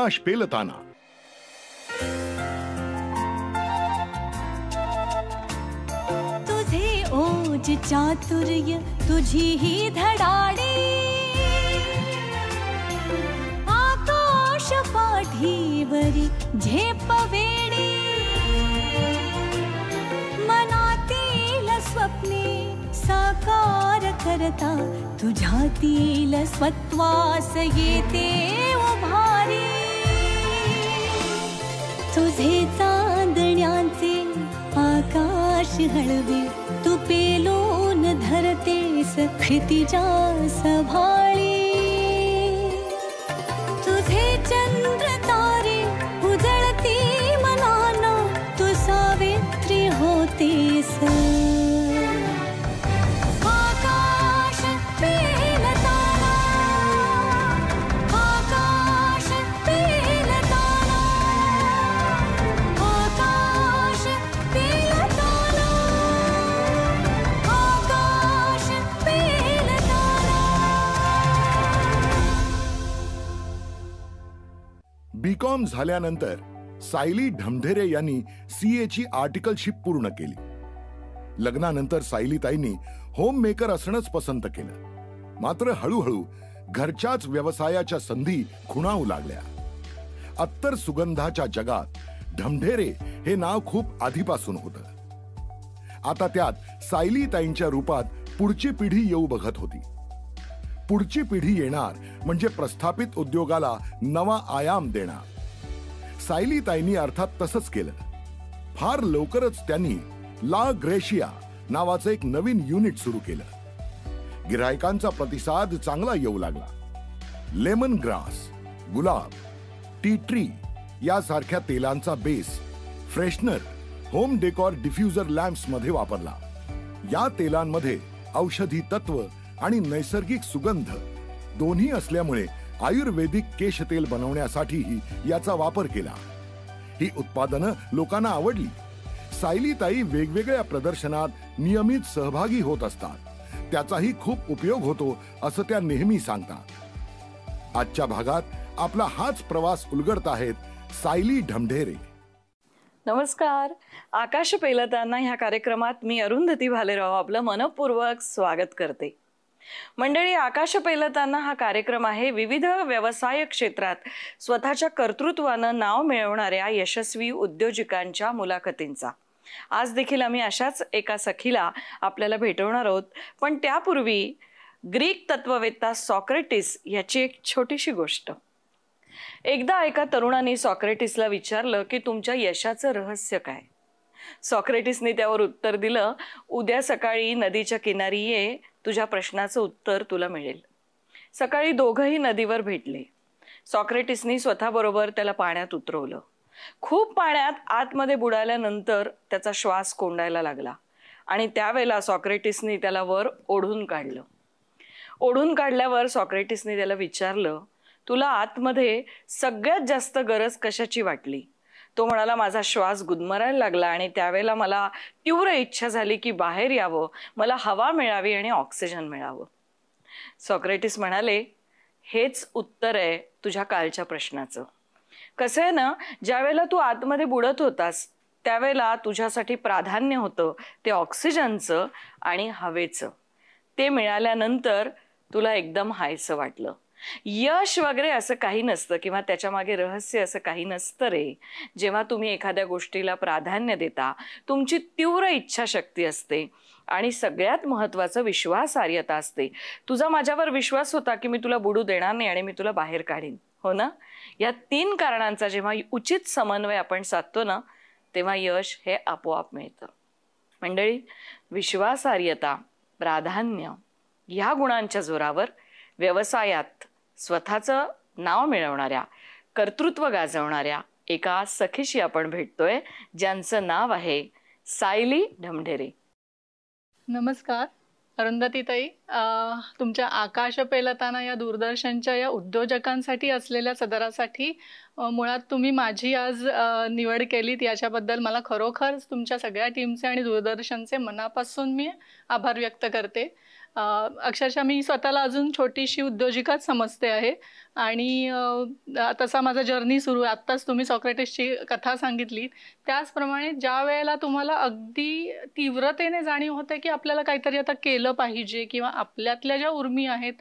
आकाश पेलताना. तुझे ओज चातुर्य तुझी ही धडाडी, आकाश पाठीवरी झेपवेडी, मनातील स्वप्ने साकार करता तुझ्यातील स्वत्वास येते उभारी. तुझे चांदण्याचे आकाश हळवे तू पेलून धरतेस क्षितिजा सभाळी. तुझे चंद्र तारे उजळती मनाना तू सावित्री होतेस. बीकॉम झाल्यानंतर सायली ढमढेरे यांनी CA ची आर्टिकलशिप पूर्ण केली. लग्नानंतर सायलीताईंनी होम मेकर असणंच पसंत केलं. मात्र हळूहळू घरच्याच व्यवसायाच्या संधी खुणावू लागल्या. अत्तर सुगंधाच्या जगात ढमढेरे हे नाव खूप आधीपासून होतं. आता त्यात सायलीताईंच्या रूपात पुढची पिढी येऊ बघत होती. पुढची पिढी येणार म्हणजे प्रस्थापित उद्योगाला नवा आयाम देणार. सायलीताईंनी अर्थात तसंच केलं. फार लवकरच त्यांनी ला ग्रेशिया नावाचं एक नवीन युनिट सुरू केलं. गिरायकांचा प्रतिसाद चांगला येऊ लागला. लेमन ग्रास, गुलाब, टी ट्री यासारख्या तेलांचा base freshener, home decor diffuser lamps मध्ये वापरला. या तेलांमध्ये औषधी तत्व आणि नैसर्गिक सुगंध दोन्ही असल्यामुळे आयुर्वेदिक केश तेल बनवण्यासाठीही याचा वापर केला. ही उत्पादनं लोकांना आवडली. सायलीताई वेगवेगळ्या प्रदर्शनात नियमित सहभागी होत असतात. त्याचाही खूप उपयोग होतो असं त्या नेहमी सांगतात. आजच्या भागात आपला हाच प्रवास उलगडत आहेत सायली ढमढेरे. नमस्कार. आकाश पेलताना ह्या कार्यक्रमात मी अरुंधती भालेराव आपलं मनपूर्वक स्वागत करते. मंडळी, आकाश पेलताना हा कार्यक्रम आहे विविध व्यवसाय क्षेत्रात स्वतःच्या कर्तृत्वानं नाव मिळवणाऱ्या यशस्वी उद्योजकांच्या मुलाखतींचा. आज देखील आम्ही अशाच एका सखीला आपल्याला भेटवणार आहोत. पण त्यापूर्वी ग्रीक तत्ववेत्ता सॉक्रेटिस याची एक छोटीशी गोष्ट. एकदा एका तरुणाने सॉक्रेटिसला विचारलं की तुमच्या यशाचं रहस्य काय. सॉक्रेटिसने त्यावर उत्तर दिलं, उद्या सकाळी नदीच्या किनारी ये, तुझ्या प्रश्नाचं उत्तर तुला मिळेल. सकाळी दोघंही नदीवर भेटले. सॉक्रेटिसने स्वतःबरोबर त्याला पाण्यात उतरवलं. खूप पाण्यात आतमध्ये बुडाल्यानंतर त्याचा श्वास कोंडायला लागला आणि त्यावेळेला सॉक्रेटिसने त्याला वर ओढून काढलं. ओढून काढल्यावर सॉक्रेटिसने त्याला विचारलं, तुला आतमध्ये सगळ्यात जास्त गरज कशाची वाटली. तो म्हणाला, माझा श्वास गुदमरायला लागला आणि त्यावेळेला मला तीव्र इच्छा झाली की बाहेर यावं, मला हवा मिळावी आणि ऑक्सिजन मिळावं. सॉक्रेटिस म्हणाले, हेच उत्तर आहे तुझ्या कालच्या प्रश्नाचं. कसं आहे ना, ज्यावेळेला तू आतमध्ये बुडत होतास त्यावेळेला तुझ्यासाठी प्राधान्य होतं ते ऑक्सिजनचं आणि हवेचं. ते मिळाल्यानंतर तुला एकदम हायसं वाटलं. यश वगैरे असं काही नसतं किंवा त्याच्या मागे रहस्य असं काही नसतं रे. जेव्हा तुम्ही एखाद्या गोष्टीला प्राधान्य देता, तुमची तीव्र इच्छाशक्ती असते आणि सगळ्यात महत्त्वाचं विश्वासार्हता असते. तुझा माझ्यावर विश्वास होता की मी तुला बुडू देणार नाही आणि मी तुला बाहेर काढीन, हो ना. या 3 कारणांचा जेव्हा उचित समन्वय आपण साधतो ना, तेव्हा यश हे आपोआप मिळतं. मंडळी, विश्वासार्हता, प्राधान्य ह्या गुणांच्या जोरावर व्यवसायात स्वतःचं नाव मिळवणाऱ्या, कर्तृत्व गाजवणाऱ्या एका सखीशी आपण भेटतोय, ज्यांचं नाव आहे सायली ढमढेरे. नमस्कार अरुंधतीताई. तुमच्या आकाश पेलताना या दूरदर्शनच्या या उद्योजकांसाठी असलेल्या सदरासाठी मुळात तुम्ही माझी आज निवड केलीत, याच्याबद्दल मला खरोखर तुमच्या सगळ्या टीमचे आणि दूरदर्शनचे मनापासून मी आभार व्यक्त करते. अक्षरशः मी स्वतःला अजून छोटीशी उद्योजिकाच समजते आहे आणि तसा माझा जर्नी सुरू आहे. आत्ताच तुम्ही सॉक्रेटिसची कथा सांगितली, त्याचप्रमाणे ज्या वेळेला तुम्हाला अगदी तीव्रतेने जाणीव होते की आपल्याला काहीतरी आता केलं पाहिजे किंवा आपल्यातल्या ज्या उर्मी आहेत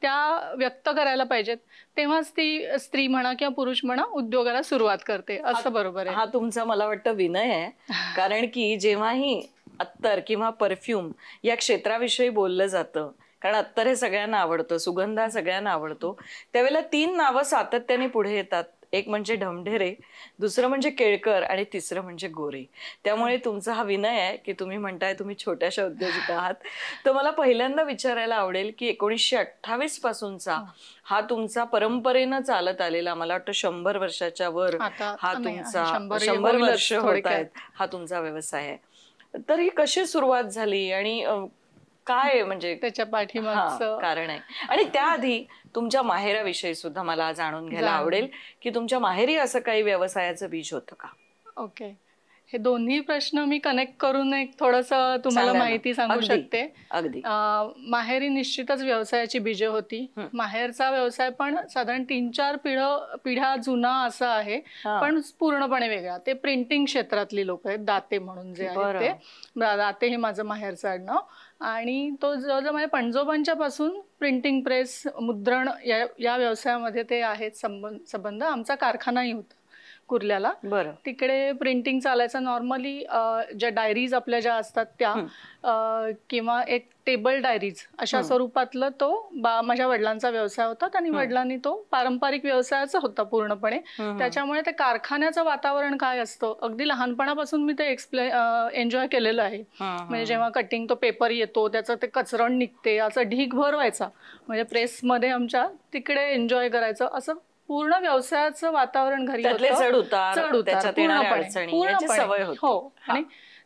त्या व्यक्त करायला पाहिजेत, तेव्हाच ती स्त्री म्हणा किंवा पुरुष म्हणा उद्योगाला सुरुवात करते, असं बरोबर आहे. हा तुमचा मला वाटतं विनय आहे, कारण की जेव्हाही अत्तर किंवा परफ्यूम या क्षेत्राविषयी बोललं जातं, कारण अत्तर हे सगळ्यांना आवडतं, सुगंध हा सगळ्यांना आवडतो, त्यावेळेला 3 नावं सातत्याने पुढे येतात. एक म्हणजे ढमढेरे, दुसरं म्हणजे केळकर आणि तिसरं म्हणजे गोरे. त्यामुळे तुमचा हा विनय आहे की तुम्ही म्हणताय तुम्ही छोट्याशा उद्योजिका आहात. तर मला पहिल्यांदा विचारायला आवडेल की 1928 पासूनचा हा तुमचा परंपरेनं चालत आलेला, मला वाटतं 100 वर्षाच्या वर हा तुमचा 100 वर्ष होत आहेत हा तुमचा व्यवसाय आहे. तर ही कशी सुरुवात झाली आणि काय म्हणजे त्याच्या पाठीमागचं कारण आहे? आणि त्याआधी तुमच्या माहेराविषयी सुद्धा मला जाणून घ्यायला आवडेल की तुमच्या माहेरी असं काही व्यवसायाचं बीज होतं का? ओके, हे दोन्ही प्रश्न मी कनेक्ट करून एक थोडंसं तुम्हाला माहिती सांगू शकते. अगदी माहेरी निश्चितच व्यवसायाची बीजे होती. माहेरचा व्यवसाय पण साधारण 3-4 पिढ्या जुना असा आहे, पण पूर्णपणे वेगळा. ते प्रिंटिंग क्षेत्रातली लोक आहेत, दाते म्हणून जे आहेत ते. दाते हे माझं माहेरचं आडनाव आणि तो जवळजवळ माझ्या पणजोबांच्या पासून प्रिंटिंग प्रेस, मुद्रण या व्यवसायामध्ये ते आहेत संबंध. आमचा कारखानाही होता कुर्ल्याला. तिकडे प्रिंटिंग चालायचं. नॉर्मली ज्या डायरीज आपल्या ज्या असतात त्या किंवा एक टेबल डायरीज अशा स्वरूपातलं तो माझ्या वडिलांचा व्यवसाय होता आणि वडिलांनी तो पारंपरिक व्यवसायाचा होता पूर्णपणे. त्याच्यामुळे ते कारखान्याचं वातावरण काय असतं अगदी लहानपणापासून मी ते एन्जॉय केलेलं आहे. म्हणजे जेव्हा कटिंग तो पेपर येतो त्याचं ते कचरण निघते, असं ढीगभर व्हायचा. म्हणजे प्रेसमध्ये आमच्या तिकडे एन्जॉय करायचं, असं पूर्ण व्यवसायाचं वातावरण घरी हो. आणि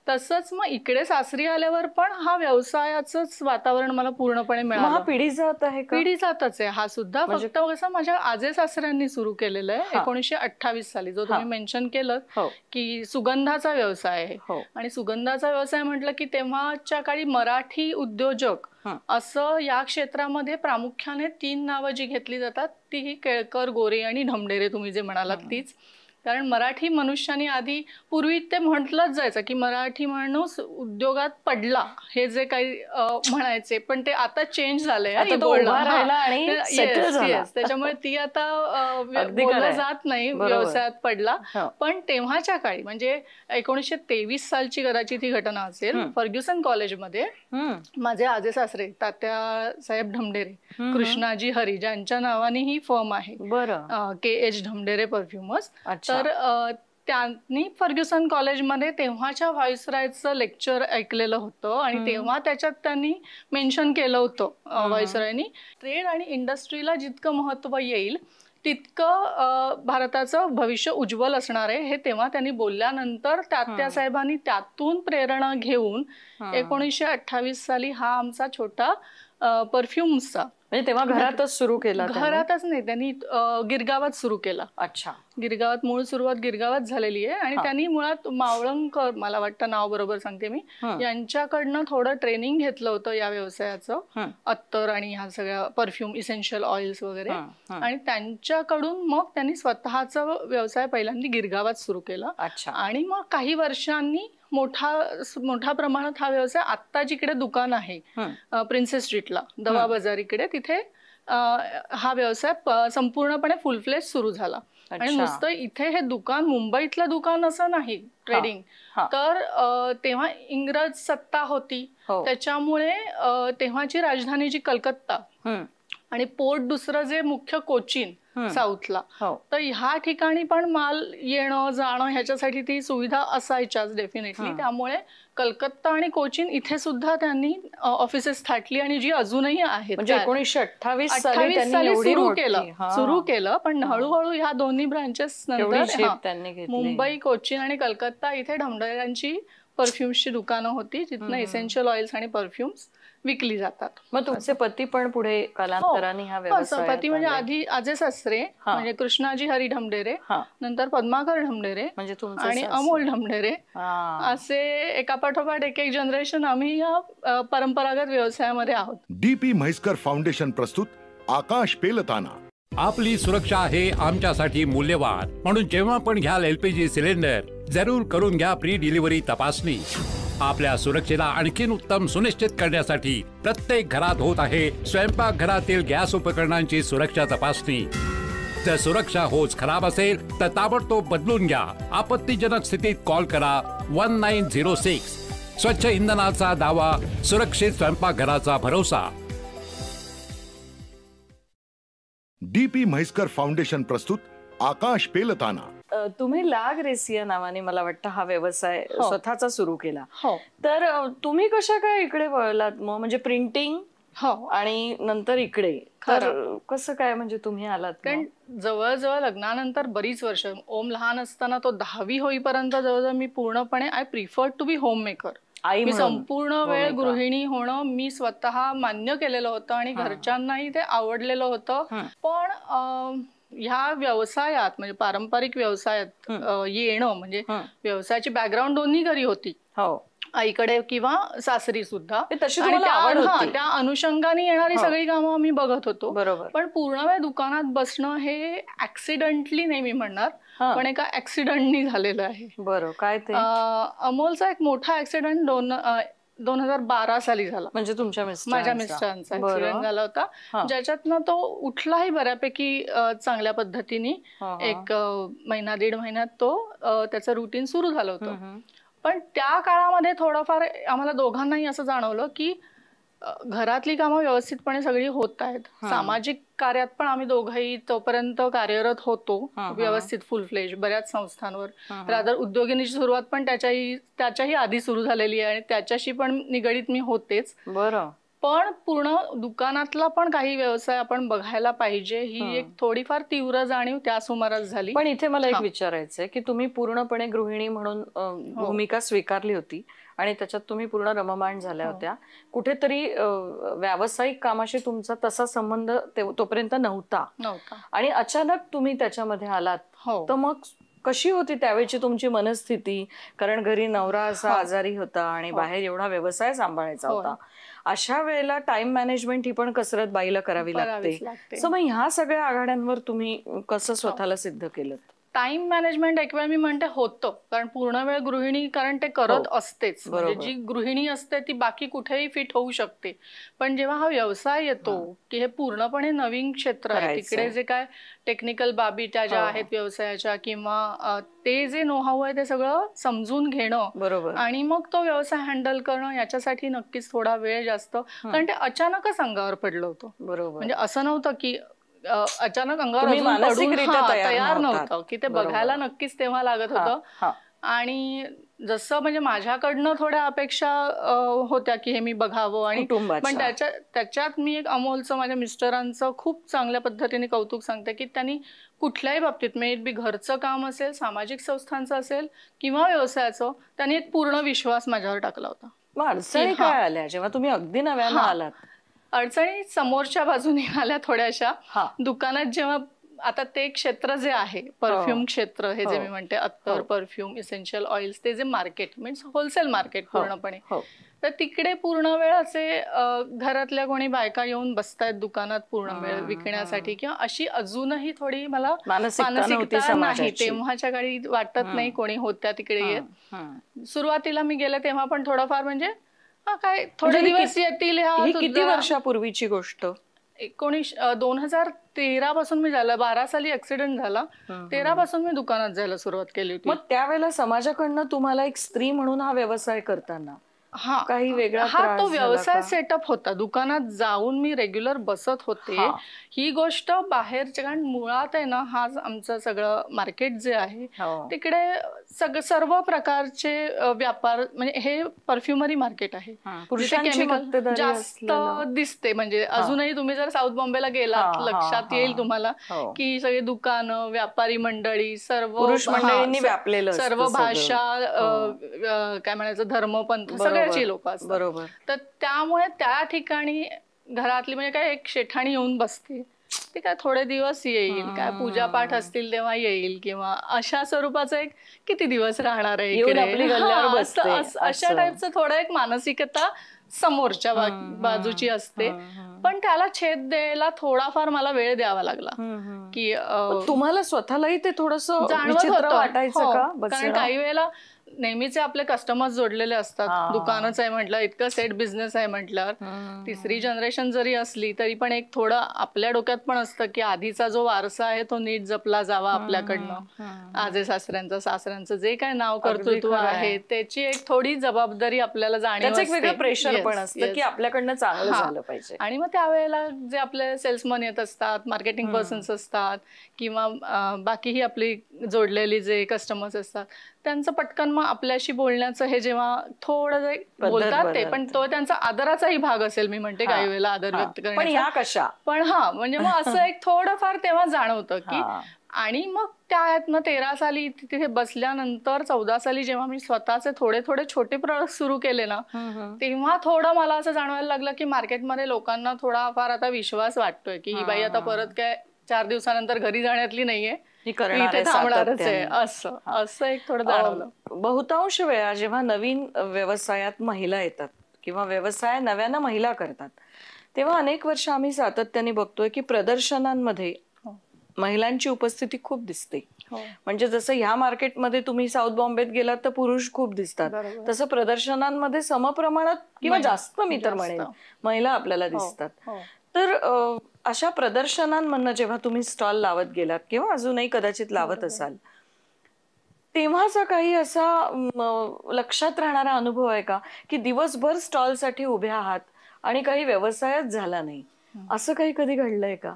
तसंच मग इकडे सासरी आल्यावर पण हा व्यवसायाचंच वातावरण मला पूर्णपणे मिळालं. पिढी जात आहे, पिढी जातच आहे हा सुद्धा. फक्त कसं माझ्या आजे सासऱ्यांनी सुरू केलेलं आहे 1928 साली, जो तुम्ही मेन्शन केलं की सुगंधाचा व्यवसाय आहे. आणि सुगंधाचा व्यवसाय म्हटलं की तेव्हाच्या काळी मराठी उद्योजक असं या क्षेत्रामध्ये प्रामुख्याने 3 नावं जी घेतली जातात ती ही केळकर, गोरे आणि ढमढेरे तुम्ही जे म्हणालात तीच. कारण मराठी मनुष्याने आधी पूर्वी ते म्हटलंच जायचं की मराठी माणूस उद्योगात पडला, हे जे काही म्हणायचे, पण ते आता चेंज झालंय. त्याच्यामुळे ती आता बोललं जात नाही व्यवसायात पडला. पण तेव्हाच्या काळी म्हणजे 1923 सालची कदाचित ही घटना असेल. फर्ग्युसन कॉलेजमध्ये माझे आजे सासरे तात्या साहेब ढमढेरे, कृष्णाजी हरी, ज्यांच्या नावाने ही फर्म आहे KH ढमढेरे परफ्युमर्स. तर त्यांनी फर्ग्युसन कॉलेजमध्ये तेव्हाच्या व्हाईसरॉयचं लेक्चर ऐकलेलं होतं आणि तेव्हा त्याच्यात त्यांनी मेन्शन केलं होतं व्हाईसरॉयनी, ट्रेड आणि इंडस्ट्रीला जितकं महत्व येईल तितकं भारताचं भविष्य उज्ज्वल असणार आहे, हे तेव्हा त्यांनी बोलल्यानंतर तात्यासाहेबांनी त्यातून प्रेरणा घेऊन 1928 साली हा आमचा छोटा परफ्युम्सचा, म्हणजे तेव्हा घरातच सुरू केला? घरातच नाही, त्यांनी गिरगावात सुरू केला. अच्छा. गिरगावात मूळ सुरुवात गिरगावात झालेली आहे. आणि त्यांनी मुळात मावळंकर, मला वाटतं नाव बरोबर सांगते मी, यांच्याकडनं थोडं ट्रेनिंग घेतलं होतं या व्यवसायाचं, अत्तर आणि ह्या सगळ्या परफ्यूम, इसेन्शियल ऑइल्स वगैरे. आणि त्यांच्याकडून मग त्यांनी स्वतःचा व्यवसाय पहिल्यांदा गिरगावात सुरू केला. आणि मग काही वर्षांनी मोठ्या प्रमाणात हा व्यवसाय, आत्ता जिकडे दुकान आहे प्रिन्सेस स्ट्रीटला, दवा बाजार इकडे, तिथे हा व्यवसाय संपूर्णपणे फुल फ्लेज सुरू झाला. आणि नुसतं इथे हे दुकान, मुंबईतलं दुकान असं नाही ट्रेडिंग, तर तेव्हा इंग्रज सत्ता होती, त्याच्यामुळे तेव्हाची राजधानी जी कलकत्ता आणि पोर्ट दुसरं जे मुख्य कोचीन साऊथला, तर ह्या ठिकाणी पण माल येणं जाणं ह्याच्यासाठी ती सुविधा असायच्याच डेफिनेटली. त्यामुळे कलकत्ता आणि कोचीन इथे सुद्धा त्यांनी ऑफिसेस थाटली आणि जी अजूनही आहेत. म्हणजे 1928 साली सुरू केलं, पण हळूहळू ह्या दोन्ही ब्रांचेस नंतर मुंबई, कोचीन आणि कलकत्ता इथे ढमढेऱ्यांची परफ्युम्सची दुकानं होती, जिथनं इसेन्शियल ऑइल्स आणि परफ्युम्स विकली जातात. मग तुमचे पती पण पुढे कालांतराने हा व्यवसाय पती म्हणजे आधी आजे सासरे म्हणजे कृष्णाजी हरी ढमढेरे, नंतर पद्माकर ढमढेरे म्हणजे आणि अमोल ढमढेरे, असे एकापाठोपाठ एक एक जनरेशन आम्ही या परंपरागत व्यवसायामध्ये आहोत. DP म्हैसकर फाउंडेशन प्रस्तुत आकाश पेलताना. आपली सुरक्षा आहे आमच्यासाठी मूल्यवान, म्हणून जेव्हा पण घ्याल LPG सिलेंडर जरूर करून घ्या प्री डिलिव्हरी तपासणी. आपल्या सुरक्षेला आणखीन उत्तम सुनिश्चित करण्यासाठी प्रत्येक घरात होत आहे स्वयंपाकघरातील गॅस उपकरणांची सुरक्षा तपासणी. जर सुरक्षा होच खराब असेल तर ताबडतोब बदलून घ्या. आपत्तीजनक स्थितीत कॉल करा 1906. स्वच्छ इंधनाचा दावा, सुरक्षित स्वयंपाकघराचा भरोसा. DP म्हैसकर फाउंडेशन प्रस्तुत आकाश पेलताना. तुम्ही लाग रेसिया नावाने मला वाटतं हा व्यवसाय स्वतःचा सुरू केला. तर तुम्ही कशा काय इकडे वळलात मग, म्हणजे प्रिंटिंग आणि नंतर इकडे कसं काय म्हणजे तुम्ही आलात? कारण जवळजवळ लग्नानंतर बरीच वर्ष, ओम लहान असताना तो 10वी होईपर्यंत जवळजवळ मी पूर्णपणे I prefer to be home maker. मी संपूर्ण वेळ गृहिणी होणं मी स्वतः मान्य केलेलं होतं आणि घरच्यांनाही ते आवडलेलं होतं. पण ह्या व्यवसायात म्हणजे पारंपरिक व्यवसायात येणं म्हणजे व्यवसायाची बॅकग्राऊंड दोन्ही घरी होती, आईकडे किंवा सासरी सुद्धा. त्या अनुषंगाने येणारी सगळी कामं आम्ही बघत होतो. बरोबर. पण पूर्ण वेळ दुकानात बसणं हे ऍक्सिडेंटली नाही मी म्हणणार, पण एका ऍक्सिडेंटनी झालेलं आहे. बरोबर. काय ते? अमोलचा एक मोठा ऍक्सिडेंट 2012 साली झाला. म्हणजे तुमच्या माझ्या मिस्टरांचा ऍक्सिडेंट झाला होता, ज्याच्यातनं तो उठलाही बऱ्यापैकी चांगल्या पद्धतीने. एक महिना 1.5 महिन्यात तो त्याचं रुटीन सुरू झालं होतं. पण त्या काळामध्ये थोडंफार आम्हाला दोघांनाही असं जाणवलं की घरातली कामं व्यवस्थितपणे सगळी होत आहेत. सामाजिक कार्यात पण आम्ही दोघंही तोपर्यंत कार्यरत होतो व्यवस्थित फुल फ्लेज बऱ्याच संस्थांवर. रादर उद्योगिनीची सुरुवात पण त्याच्याही आधी सुरू झालेली आहे आणि त्याच्याशी पण निगडीत मी होतेच. बरं. पण पूर्ण दुकानातला पण काही व्यवसाय आपण बघायला पाहिजे ही एक थोडीफार तीव्र जाणीव त्या सुमारास झाली. पण इथे मला एक विचारायचंय की तुम्ही पूर्णपणे गृहिणी म्हणून भूमिका स्वीकारली होती आणि त्याच्यात तुम्ही पूर्ण रममाण झाल्या होत्या. कुठेतरी व्यावसायिक कामाशी तुमचा तसा संबंध तोपर्यंत नव्हता आणि अचानक तुम्ही त्याच्यामध्ये आलात. तर मग कशी होती त्यावेळची तुमची मनस्थिती? कारण घरी नवरा असा आजारी होता आणि बाहेर एवढा व्यवसाय सांभाळायचा होता. अशा वेळेला टाइम मॅनेजमेंट ही पण कसरत बाईला करावी लागते. सो मग ह्या सगळ्या आघाड्यांवर तुम्ही कसं स्वतःला सिद्ध केलं? टाइम मॅनेजमेंट एक वेळ मी म्हणते होतं, कारण पूर्ण वेळ गृहिणी कारण ते करत असतेच. म्हणजे जी गृहिणी असते ती बाकी कुठेही फिट होऊ शकते. पण जेव्हा हा व्यवसाय येतो की हे पूर्णपणे नवीन क्षेत्र आहे, तिकडे जे काय टेक्निकल बाबी त्या ज्या आहेत व्यवसायाच्या किंवा ते जे नोहाऊ आहे ते सगळं समजून घेणं बरोबर आणि मग तो व्यवसाय हँडल करणं, याच्यासाठी नक्कीच थोडा वेळ जास्त. कारण ते अचानकच अंगावर पडलं होतं. बरोबर. म्हणजे असं नव्हतं की अचानक अंगावर तयार नव्हतं की ते बघायला नक्कीच तेव्हा लागत होतं. आणि जसं म्हणजे माझ्याकडनं थोड्या अपेक्षा होत्या की हे मी बघावं आणि पण त्याच्यात मी एक अमोलचं माझ्या मिस्टरांचं खूप चांगल्या पद्धतीने कौतुक सांगते की त्यांनी कुठल्याही बाबतीत मे बी घरचं काम असेल, सामाजिक संस्थांचं असेल किंवा व्यवसायाचं, त्यांनी एक पूर्ण विश्वास माझ्यावर टाकला होता. मग अडचणी काय आल्या जेव्हा तुम्ही अगदी नव्यानं आलात? अडचणी समोरच्या बाजूने आल्या थोड्याशा. दुकानात जेव्हा आता ते क्षेत्र जे आहे परफ्यूम क्षेत्र, हे जे मी म्हणते अत्तर, परफ्यूम, इसेन्शियल ऑइल्स, ते जे मार्केट मीन्स होलसेल मार्केट पूर्णपणे, तर तिकडे पूर्ण वेळ असे घरातल्या कोणी बायका येऊन बसतायत दुकानात पूर्ण वेळ विकण्यासाठी किंवा अशी अजूनही थोडी मला मानसिकता नाही. तेव्हाच्या काळी वाटत नाही कोणी होत्या तिकडे येत. सुरुवातीला मी गेले तेव्हा पण थोडंफार म्हणजे काय थोडे दिवस येतील. किती वर्षापूर्वीची गोष्ट? 2013 पासून मी झालं. 12 साली ऍक्सिडेंट झाला, 13 पासून मी दुकानात जायला सुरुवात केली होती. मग त्यावेळेला समाजाकडनं तुम्हाला एक स्त्री म्हणून हा व्यवसाय करताना काही वेगळा तो व्यवसाय सेटअप होता. दुकानात जाऊन मी रेग्युलर बसत होते. ही गोष्ट बाहेरच्या, कारण मुळात आहे ना हा आमचं सगळं मार्केट जे आहे तिकडे सर्व प्रकारचे व्यापार, म्हणजे हे परफ्युमरी मार्केट आहे. जास्त दिसते. म्हणजे अजूनही तुम्ही जर साऊथ बॉम्बेला गेलात लक्षात येईल तुम्हाला की सगळी दुकानं, व्यापारी मंडळी, सर्व पुरुष मंडळींनी व्यापलेलं, सर्व भाषा, काय म्हणायचं, धर्मपंथ, सगळे बाहेरची लोक असतात. बरोबर. तर त्यामुळे त्या ठिकाणी घरातली म्हणजे काय एक शेठाणी येऊन बसते, ते काय थोडे दिवस येईल, काय पूजापाठ असतील तेव्हा येईल, किंवा अशा स्वरूपाचं एक किती दिवस राहणार आहे अशा टाईपचं थोडं एक मानसिकता समोरच्या बाजूची असते. पण त्याला छेद द्यायला थोडाफार मला वेळ द्यावा लागला, की तुम्हाला स्वतःलाही ते थोडंसं जाणवत होतं वाटायचं का? कारण काही वेळेला नेहमीचे आपले कस्टमर्स जोडलेले असतात, दुकानच आहे म्हटलं, इतकं सेट बिझनेस आहे म्हटल्यावर तिसरी जनरेशन जरी असली तरी पण एक थोडं आपल्या डोक्यात पण असतं की आधीचा जो वारसा आहे तो नीट जपला जावा आपल्याकडनं. आजे सासऱ्यांचं जे काय नाव कर्तृत्व आहे त्याची एक थोडी जबाबदारी आपल्याला जाणीव असते. वेगळं प्रेशर पण असतं की आपल्याकडनं चांगलं झालं पाहिजे. आणि मग त्यावेळेला जे आपले सेल्समन येत असतात, मार्केटिंग पर्सन्स असतात, किंवा बाकीही आपली जोडलेली जे कस्टमर्स असतात, त्यांचं पटकन मग आपल्याशी बोलण्याचं हे जेव्हा थोडं बोलतात ते, पण तो त्यांचा आदराचाही भाग असेल, मी म्हणते काही वेळेला आदर व्यक्त करण्याचा. पण म्हणजे मग असं एक थोडंफार तेव्हा जाणवतं की. आणि मग त्यातनं 13 साली तिथे बसल्यानंतर 14 साली जेव्हा मी स्वतःचे थोडे छोटे प्रोडक्ट सुरू केले ना, तेव्हा थोडं मला असं जाणवायला लागलं की मार्केटमध्ये लोकांना थोडाफार आता विश्वास वाटतोय की ही बाई आता परत काय 4 दिवसानंतर घरी जाण्यातली नाहीये, इथे थांबणारच आहे, असं एक थोडं जाणवलं. बहुतांश वेळा जेव्हा नवीन व्यवसायात महिला येतात किंवा व्यवसाय नव्यानं महिला करतात, तेव्हा अनेक वर्ष आम्ही सातत्याने बघतोय की प्रदर्शनांमध्ये महिलांची उपस्थिती खूप दिसते. म्हणजे जसं ह्या मार्केटमध्ये तुम्ही साऊथ बॉम्बेत गेलात तर पुरुष खूप दिसतात, तसं प्रदर्शनांमध्ये समप्रमाणात किंवा जास्त मी तर म्हणेन महिला आपल्याला दिसतात. तर अशा प्रदर्शनांमधनं जेव्हा तुम्ही स्टॉल लावत गेलात किंवा अजूनही कदाचित लावत असाल, तेव्हाचा काही असा लक्षात राहणारा अनुभव आहे का की दिवसभर स्टॉलसाठी उभे आहात आणि काही व्यवसायच झाला नाही, असं काही कधी घडलंय का?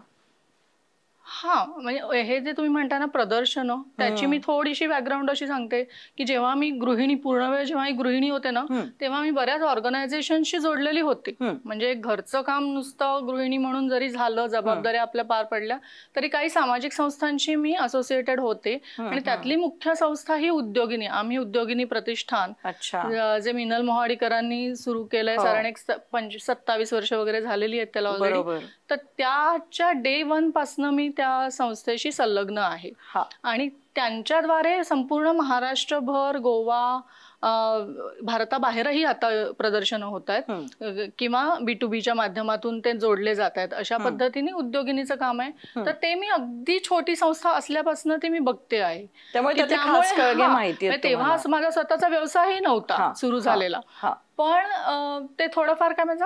म्हणजे हे जे तुम्ही म्हणता ना प्रदर्शनं, त्याची मी थोडीशी बॅकग्राऊंड अशी सांगते की जेव्हा मी गृहिणी पूर्ण वेळ जेव्हा गृहिणी होते ना, तेव्हा मी बऱ्याच ऑर्गनायझेशनशी जोडलेली होती. म्हणजे घरचं काम नुसतं गृहिणी म्हणून जरी झालं, जबाबदाऱ्या आपल्या पार पडल्या, तरी काही सामाजिक संस्थांशी मी असोसिएटेड होते. आणि त्यातली मुख्य संस्था ही उद्योगिनी, आम्ही उद्योगिनी प्रतिष्ठान, जे मिनल मोहाडीकरांनी सुरू केलंय, साधारण 27 वर्ष वगैरे झालेली आहेत त्याला ऑलरेडी. तर त्याच्या डे 1 पासून मी त्या संस्थेशी संलग्न आहे. आणि त्यांच्याद्वारे संपूर्ण महाराष्ट्रभर, गोवा, भारताबाहेरही आता प्रदर्शनं होत आहेत किंवा B2Bच्या माध्यमातून ते जोडले जात आहेत. अशा पद्धतीने उद्योगिनीचं काम आहे. तर ते मी अगदी छोटी संस्था असल्यापासून ते मी बघते आहे. त्यामुळे तेव्हा माझा स्वतःचा व्यवसायही नव्हता सुरू झालेला, पण ते थोडंफार काय म्हणजे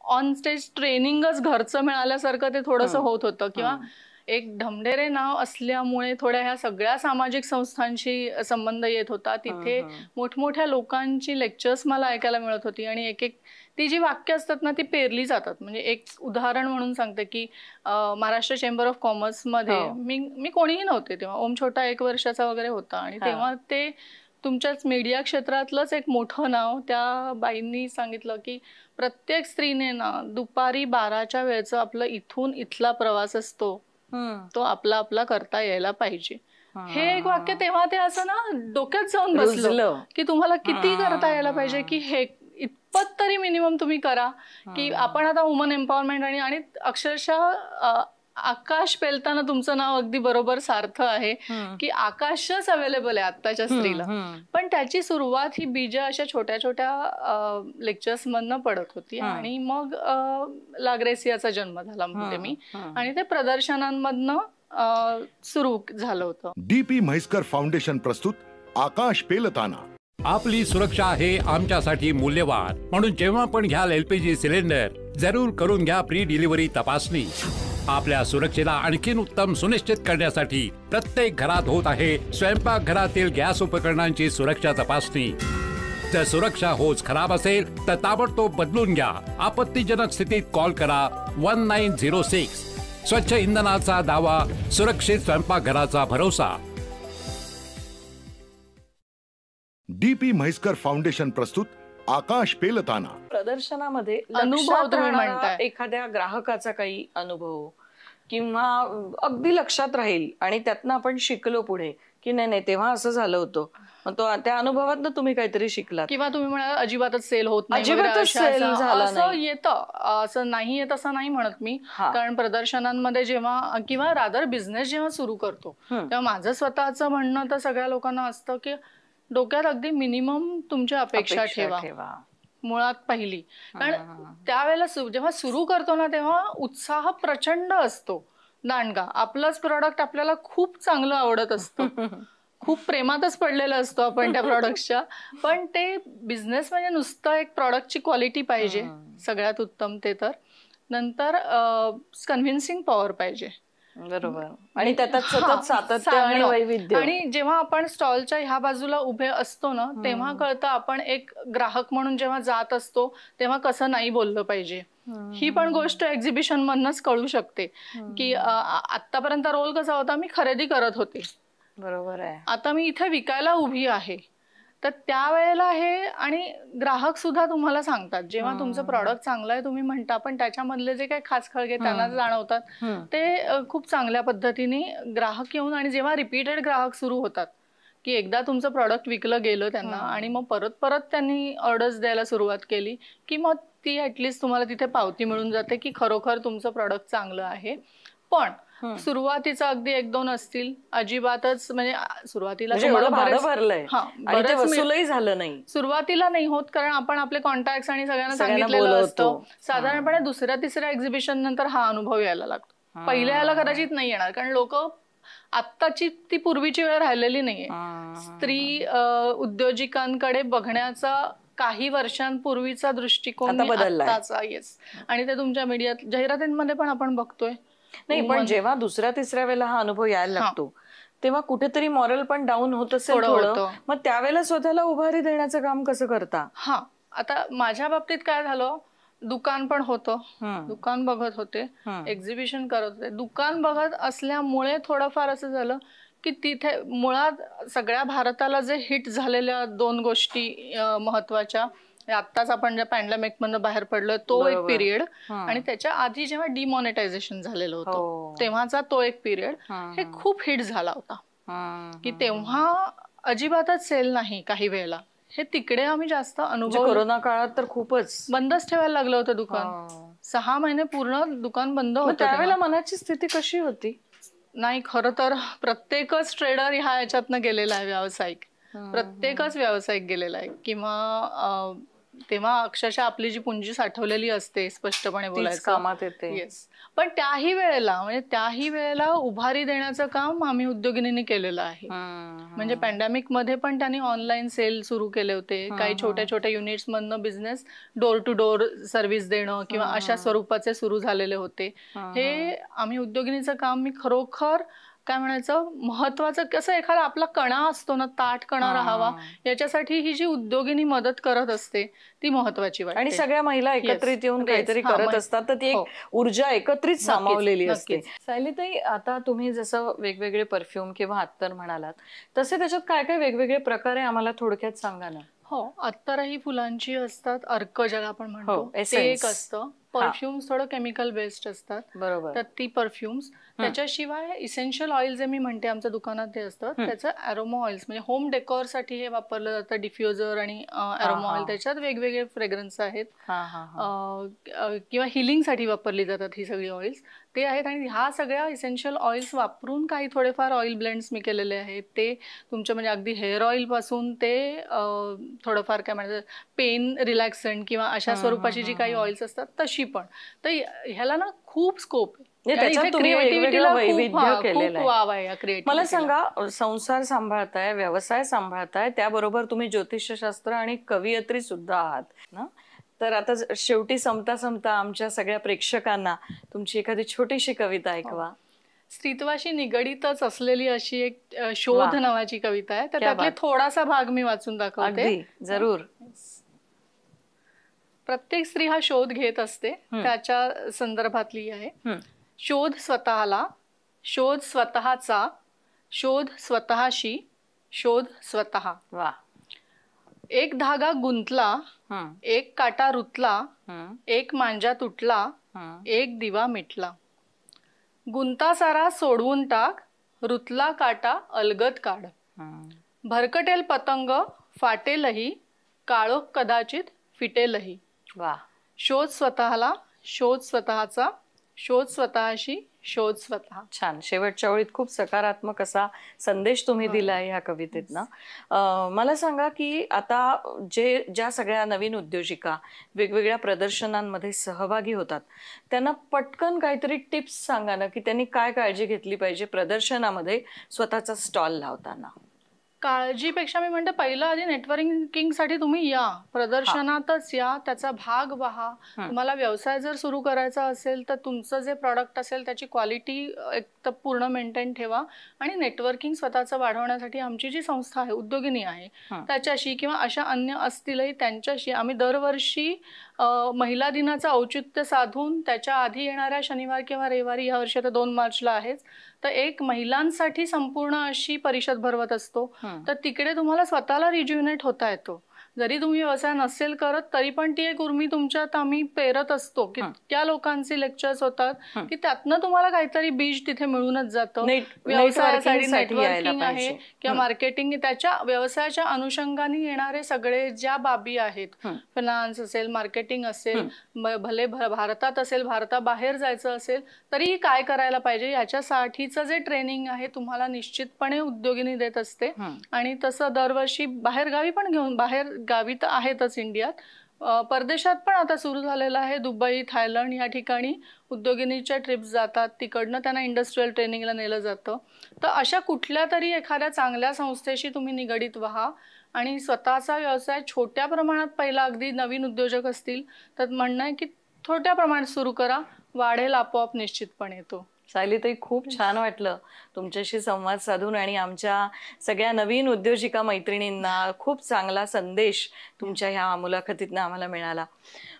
ऑन स्टेज ट्रेनिंगच घरचं मिळाल्यासारखं ते थोडंसं होत होतं. किंवा एक ढमढेरे नाव असल्यामुळे थोड्या ह्या सगळ्या सामाजिक संस्थांशी संबंध येत होता. तिथे मोठमोठ्या लोकांची लेक्चर्स मला ऐकायला मिळत होती. आणि एक ती जी वाक्य असतात ना ती पेरली जातात. म्हणजे एक उदाहरण म्हणून सांगते की महाराष्ट्र चेंबर ऑफ कॉमर्स मध्ये मी कोणीही नव्हते तेव्हा, ओम छोटा 1 वर्षाचा वगैरे होता. आणि तेव्हा ते तुमच्याच मीडिया क्षेत्रातलंच एक मोठं नाव, त्या बाईंनी सांगितलं की प्रत्येक स्त्रीने ना दुपारी 12च्या वेळेचं आपलं इथून इथला प्रवास असतो, तो आपला करता यायला पाहिजे. हे एक वाक्य तेव्हा ते असं ना डोक्यात जाऊन बसलं की तुम्हाला किती करता यायला पाहिजे, की हे इतपत तरी मिनिमम तुम्ही करा. की आपण आता वुमन एम्पॉवरमेंट आणि अक्षरशः आकाश पेलताना तुमचं नाव अगदी बरोबर सार्थ आहे की आकाशच अवेलेबल आहे आत्ताच्या स्त्रीला. पण त्याची सुरुवात ही बीज अशा छोट्या लेक्चर्स मधनं पडत होती. आणि मग लाग्रेसियाचा जन्म झाला म्हणते मी, आणि ते प्रदर्शनांमधनं सुरू झालं होतं. DP म्हैसकर फाउंडेशन प्रस्तुत आकाश पेलताना. आपली सुरक्षा आहे आमच्यासाठी मूल्यवान, म्हणून जेव्हा पण घ्याल LPG सिलेंडर, जरूर करून घ्या प्री डिलिव्हरी तपासणी. आपल्या सुरक्षेला आणखीन उत्तम सुनिश्चित करण्यासाठी प्रत्येक घरात होत आहे स्वयंपाकघरातील गॅस उपकरणांची सुरक्षा तपासणी. जर सुरक्षा होच खराब असेल तर ताबडतोब बदलून घ्या. आपत्तीजनक स्थितीत कॉल करा 1906. स्वच्छ इंधनाचा दावा, सुरक्षित स्वयंपाकघराचा भरोसा. DP म्हैसकर फाउंडेशन प्रस्तुत आकाश पेलताना. प्रदर्शनामध्ये अनुभव तुम्ही म्हणताय, एखाद्या ग्राहकाचा काही अनुभव किंवा अगदी लक्षात राहील आणि त्यातनं आपण शिकलो पुढे की नाही नाही तेव्हा असं झालं होतं, मग तो त्या अनुभवातनं तुम्ही काहीतरी शिकलात? किंवा तुम्ही म्हणाल अजिबातच सेल होत नाही, अजिबातच सेल झाला असं येतं, असं नाही येत असं नाही म्हणत मी. कारण प्रदर्शनांमध्ये जेव्हा किंवा रादर बिझनेस जेव्हा सुरू करतो तेव्हा माझं स्वतःचं म्हणणं तर सगळ्या लोकांना असतं की डोक्यात अगदी मिनिमम तुमच्या अपेक्षा ठेवा मुळात पहिली. कारण त्यावेळेला जेव्हा सुरू करतो ना तेव्हा उत्साह प्रचंड असतो, दांडगा. आपलंच प्रॉडक्ट आपल्याला खूप चांगलं आवडत असतं, खूप प्रेमातच पडलेलं असतो आपण त्या प्रॉडक्टच्या. पण ते बिझनेस म्हणजे नुसतं एक प्रॉडक्टची क्वालिटी पाहिजे सगळ्यात उत्तम, ते तर नंतर कन्व्हिन्सिंग पॉवर पाहिजे. बरोबर. आणि त्यात सतत सातत्य आणि वैविध्य. आणि जेव्हा आपण स्टॉलच्या ह्या बाजूला उभे असतो ना तेव्हा कळतं आपण एक ग्राहक म्हणून जेव्हा जात असतो तेव्हा कसं नाही बोललं पाहिजे. ही पण गोष्ट एक्झिबिशन मधनच कळू शकते की आतापर्यंत रोल कसा होता, मी खरेदी करत होते, बरोबर आहे, आता मी इथे विकायला उभी आहे. तर त्यावेळेला हे आणि ग्राहक सुद्धा तुम्हाला सांगतात जेव्हा तुमचं प्रॉडक्ट चांगलं आहे तुम्ही म्हणता, पण त्याच्यामधले जे काही खास खळगे त्यांना जाणवतात ते खूप चांगल्या पद्धतीने ग्राहक येऊन, आणि जेव्हा रिपीटेड ग्राहक सुरू होतात की एकदा तुमचं प्रॉडक्ट विकलं गेलं त्यांना आणि मग परत परत त्यांनी ऑर्डर्स द्यायला सुरुवात केली की मग ती ऍटलिस्ट तुम्हाला तिथे पावती मिळून जाते की खरोखर तुमचं प्रॉडक्ट चांगलं आहे. पण सुरुवातीचं अगदी 1-2 असतील अजिबातच, म्हणजे सुरुवातीला वसूलही झालं नाही, सुरुवातीला नाही होत कारण आपण आपले कॉन्टॅक्ट आणि सगळ्यांना सांगितलेलं असतं. साधारणपणे 2ऱ्या-3ऱ्या एक्झिबिशन नंतर हा अनुभव यायला लागतो. पहिल्या याला कदाचित नाही येणार कारण लोक आत्ताची ती पूर्वीची वेळ राहिलेली नाहीये. स्त्री उद्योजिकांकडे बघण्याचा काही वर्षांपूर्वीचा दृष्टिकोन आत्ताचा. येस. आणि ते तुमच्या मीडियात जाहिरातींमध्ये पण आपण बघतोय. नाही पण जेव्हा 2ऱ्या-3ऱ्या वेळेला हा अनुभव यायला लागतो तेव्हा कुठेतरी मॉरल पण डाऊन होत असेल थोडं, मग त्यावेळेला स्वतःला उभारी देण्याचं काम कसं करता? आता माझ्या बाबतीत काय झालं, दुकान पण होतं, दुकान बघत होते, एक्झिबिशन करत होते. दुकान बघत असल्यामुळे थोडंफार असं झालं की तिथे मुळात सगळ्या भारताला जे हिट झालेल्या 2 गोष्टी महत्वाच्या, आत्ताच आपण ज्या पॅन्डेमिक मधनं बाहेर पडलोय तो एक पिरियड, आणि त्याच्या आधी जेव्हा डिमॉनिटायझेशन झालेलं होतं तेव्हाचा तो एक पिरियड, हे खूप हिट झाला होता की तेव्हा अजिबातच सेल नाही काही वेळेला. हे तिकडे आम्ही जास्त अनुभव, कोरोना काळात तर खूपच बंदच ठेवायला लागलं होतं दुकान. 6 महिने पूर्ण दुकान बंद होतं. त्यावेळेला मनाची स्थिती कशी होती? नाही, खरं तर प्रत्येकच ट्रेडर ह्या याच्यातनं गेलेला आहे, व्यावसायिक प्रत्येकच व्यावसायिक गेलेला आहे. किंवा तेव्हा अक्षरशः आपली जी पुंजी साठवलेली असते स्पष्टपणे बोलायचं कामात येते. येस. पण त्याही वेळेला उभारी देण्याचं काम आम्ही उद्योगिनींनी केलेलं आहे. म्हणजे पॅन्डेमिक मध्ये पण त्यांनी ऑनलाईन सेल सुरू केले होते, काही छोट्या छोट्या युनिट्स मधनं business door to door service देणं किंवा अशा स्वरूपाचे सुरू झालेले होते. हे आम्ही उद्योगिनीचं काम मी खरोखर काय म्हणायचं महत्वाचं, कसं एखादा आपला कणा असतो ना, ताठ कणा राहावा याच्यासाठी ही जी उद्योगिनी मदत करत असते ती महत्वाची वाटते. आणि सगळ्या महिला एकत्रित येऊन काहीतरी करत असतात तर ती एक ऊर्जा एकत्रित सामावलेली असते. सायलीताई, आता तुम्ही जसं वेगवेगळे परफ्यूम किंवा अत्तर म्हणालात तसे त्याच्यात काय काय वेगवेगळे प्रकार आहे आम्हाला थोडक्यात सांगा ना. अत्तरही फुलांची असतात, अर्क ज्याला आपण म्हणतो ते एक असतं. परफ्युम्स थोडं केमिकल बेस्ड असतात, बरोबर, तर ती परफ्युम्स. त्याच्याशिवाय इसेन्शियल ऑइल जे मी म्हणते आमच्या दुकानात ते असतं, त्याचं अरोमा ऑइल्स म्हणजे होम डेकोर साठी हे वापरलं जातं. डिफ्युजर आणि अरोमा ऑइल, त्याच्यात वेगवेगळे फ्रेग्रन्स आहेत. किंवा हिलिंग साठी वापरली जातात ही सगळी ऑइल्स, ते आहेत. आणि ह्या सगळ्या इसेन्शियल ऑइल्स वापरून काही थोडेफार ऑइल ब्लेंड्स मी केलेले आहेत. ते तुमच्या म्हणजे अगदी हेअर ऑइल पासून ते थोडंफार काय म्हणतात पेन रिलॅक्संट किंवा अशा स्वरूपाची जी काही ऑइल्स असतात तशी पण. तर ह्याला ना खूप स्कोप आहे. मला सांगा, संसार सांभाळताय, व्यवसाय सांभाळताय, त्याबरोबर तुम्ही ज्योतिषशास्त्र आणि कवयित्री सुद्धा आहात ना. तर आता शेवटी संपता आमच्या सगळ्या प्रेक्षकांना तुमची एखादी छोटीशी कविता ऐकवा. स्त्रीत्वाशी निगडीतच असलेली अशी एक शोध नावाची कविता आहे, तर त्यातले थोडासा भाग मी वाचून दाखवते. जरूर. प्रत्येक स्त्री हा शोध घेत असते, त्याच्या संदर्भातली आहे. शोध स्वतःला, शोध स्वतःचा, शोध स्वतःशी, शोध स्वतः. वा. एक धागा गुंतला, एक काटा रुतला, एक मांजा तुटला, एक दिवा मिटला. गुंता सारा सोडवून टाक, रुतला काटा अलगद काढ. भरकटेल पतंग फाटेलही, काळोख कदाचित फिटेलही. वा. शोध स्वतःला, शोध स्वतःचा, शोध स्वतःशी, शोध स्वतः. छान. शेवटच्या ओळीत खूप सकारात्मक असा संदेश तुम्ही दिलाय ह्या कवितेत ना. मला सांगा की आता ज्या सगळ्या नवीन उद्योजिका वेगवेगळ्या प्रदर्शनांमध्ये सहभागी होतात त्यांना पटकन काहीतरी टिप्स सांगा ना की त्यांनी काय काळजी घेतली पाहिजे प्रदर्शनामध्ये स्वतःचा स्टॉल लावताना. काळजीपेक्षा मी म्हणते पहिलं आधी नेटवर्किंगसाठी तुम्ही या, प्रदर्शनातच या, त्याचा भाग व्हा. तुम्हाला व्यवसाय जर सुरू करायचा असेल तर तुमचं जे प्रॉडक्ट असेल त्याची क्वालिटी एक तर पूर्ण मेंटेन ठेवा. आणि नेटवर्किंग स्वतःचं वाढवण्यासाठी आमची जी संस्था आहे उद्योगिनी आहे त्याच्याशी किंवा अशा अन्य असतीलही त्यांच्याशी आम्ही दरवर्षी महिला दिनाचं औचित्य साधून त्याच्या आधी येणाऱ्या शनिवार किंवा रविवारी, या वर्षी तर 2 मार्चला आहेच, तर एक महिलांसाठी संपूर्ण अशी परिषद भरवत असतो. तर तिकडे तुम्हाला स्वतःला रिज्युनेट होता येतो. जरी तुम्ही व्यवसाय नसेल करत तरी पण ती एक उर्मी तुमच्यात आम्ही पेरत असतो की त्या लोकांचे लेक्चर्स होतात की त्यातनं तुम्हाला काहीतरी बीज तिथे मिळूनच जातं. व्यवसायासाठी नेटवर्किंग आहे किंवा मार्केटिंग, त्याच्या व्यवसायाच्या अनुषंगाने येणारे सगळे ज्या बाबी आहेत, फायनान्स असेल, मार्केटिंग असेल, भले भारतात असेल, भारताबाहेर जायचं असेल तरी काय करायला पाहिजे याच्यासाठीचं जे ट्रेनिंग आहे तुम्हाला निश्चितपणे उद्योगिनी देत असते. आणि तसं दरवर्षी बाहेरगावी पण घेऊन, बाहेर गावी तर आहेतच इंडियात, परदेशात पण आता सुरू झालेलं आहे. दुबई, थायलंड या ठिकाणी उद्योगिनीच्या ट्रिप्स जातात, तिकडनं त्यांना इंडस्ट्रियल ट्रेनिंगला नेलं जातं. तर अशा कुठल्या तरी एखाद्या चांगल्या संस्थेशी तुम्ही निगडीत व्हा आणि स्वतःचा व्यवसाय छोट्या प्रमाणात, पहिला अगदी नवीन उद्योजक असतील तर म्हणणं आहे की छोट्या प्रमाणात सुरू करा, वाढेल आपोआप निश्चितपणे येतो. सायलीताई, खूप छान वाटलं तुमच्याशी संवाद साधून आणि आमच्या सगळ्या नवीन उद्योजिका मैत्रिणींना खूप चांगला संदेश तुमच्या ह्या मुलाखतीतनं आम्हाला मिळाला.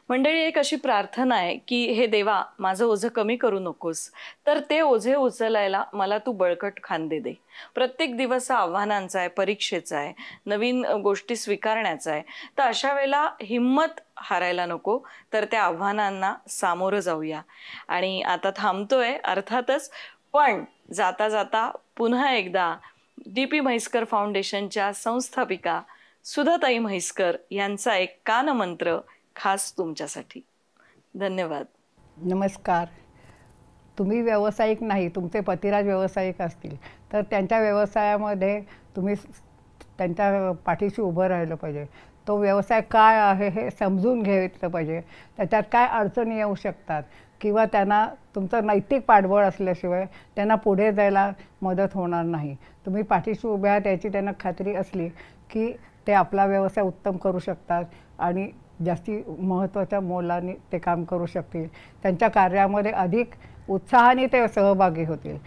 मंडळी, एक अशी प्रार्थना आहे की हे देवा, माझं ओझं कमी करू नकोस, तर ते ओझे उचलायला मला तू बळकट खांदे दे. प्रत्येक दिवस आव्हानांचा आहे, परीक्षेचा आहे, नवीन गोष्टी स्वीकारण्याचा आहे. तर अशा वेळेला हिम्मत हारायला नको, तर त्या आव्हानांना सामोरं जाऊया. आणि आता थांबतोय अर्थातच, पण जाता जाता पुन्हा एकदा DP म्हैसकर फाउंडेशनच्या संस्थापिका सुधाताई म्हैसकर यांचा एक कानमंत्र खास तुमच्यासाठी. धन्यवाद. नमस्कार. तुम्ही व्यावसायिक नाही, तुमचे पतिराज व्यावसायिक असतील तर त्यांच्या व्यवसायामध्ये तुम्ही त्यांच्या पाठीशी उभं राहिलं पाहिजे. तो व्यवसाय काय आहे हे समजून घेतलं पाहिजे, त्याच्यात काय अडचणी येऊ शकतात किंवा त्यांना तुमचं नैतिक पाठबळ असल्याशिवाय त्यांना पुढे जायला मदत होणार नाही. तुम्ही पाठीशी उभ्या आहात याची त्यांना खात्री असली की ते आपला व्यवसाय उत्तम करू शकतात आणि जास्ती महत्त्वाच्या मोलाने ते काम करू शकतील. त्यांच्या कार्यामध्ये अधिक उत्साहाने ते सहभागी होतील.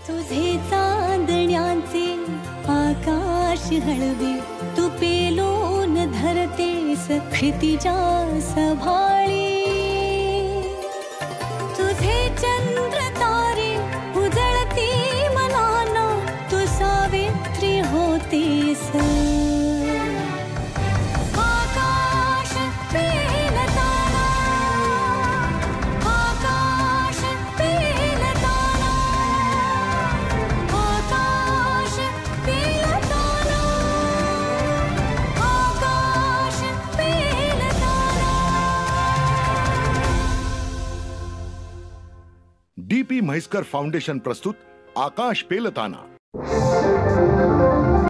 तुझे चांदण्याचे आकाश हळवे, तू पेलून धरतेस क्षितिजा सभाळी. तुझे चंद्र तारे उजळती मनाना, तू सावित्री होतेस. DP म्हैसकर फाउंडेशन प्रस्तुत आकाश पेलताना.